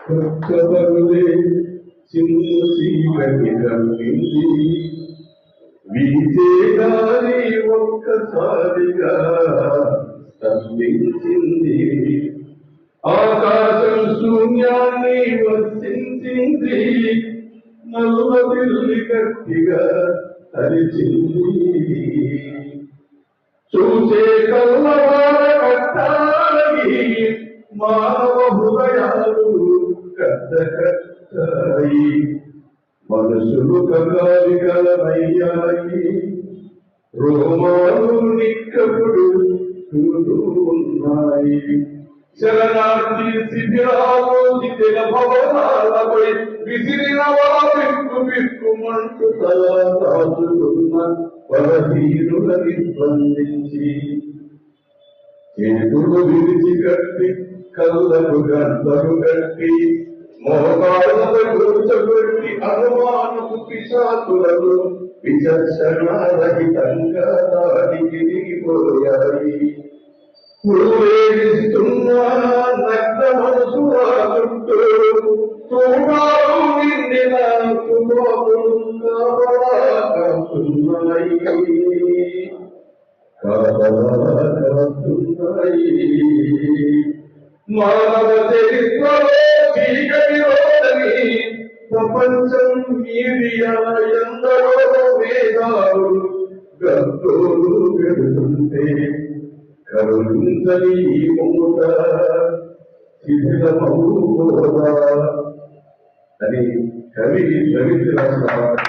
కొత్తవరులే చింది కమ్మింది వీచే గాలి ఒక్కసారిగా స్తంభించింది. ఆకాశం శూన్యాన్ని వర్షించింది. నల్లవిల్లి గట్టిగా తరిచింది. చూసే కల్లవార కట్టాలని మానవ హృదయాలు కట్టకట్టాయి. మనసులు కగాలికలమయ్యాయి. రోమాలు నిక్కపుడు చూస్తూ ఉన్నాయి. శరణార్థి శిబిరాలు శిథిల భవనాలపై విసిరిన బిక్కు బిక్కుమంటూ తల దాచుకున్న పరహీనుల నిర్బంధించి చేతులు విరిచి కట్టి కళ్ళకు గంటలు కట్టి మోకాళ్ళపై కూర్చోబెట్టి అనుమానపు పిశాచులను విచక్షణారహితంగా దానికి దిగిపోయాయి. పూరేగిస్తున్న నగ్న మనసుల చుట్టూ తూటాలు నిండిన తుపాకులు కాపాడుతున్నాయి. మానవ చరిత్రలో చీకటి రోదని ప్రపంచం మీడియా ఎందరో వేదాలు గంటోలు పెడుతుంటే కరుణించని మూట శిథిలమవుదా అని కవి రవీంద్రనాథ్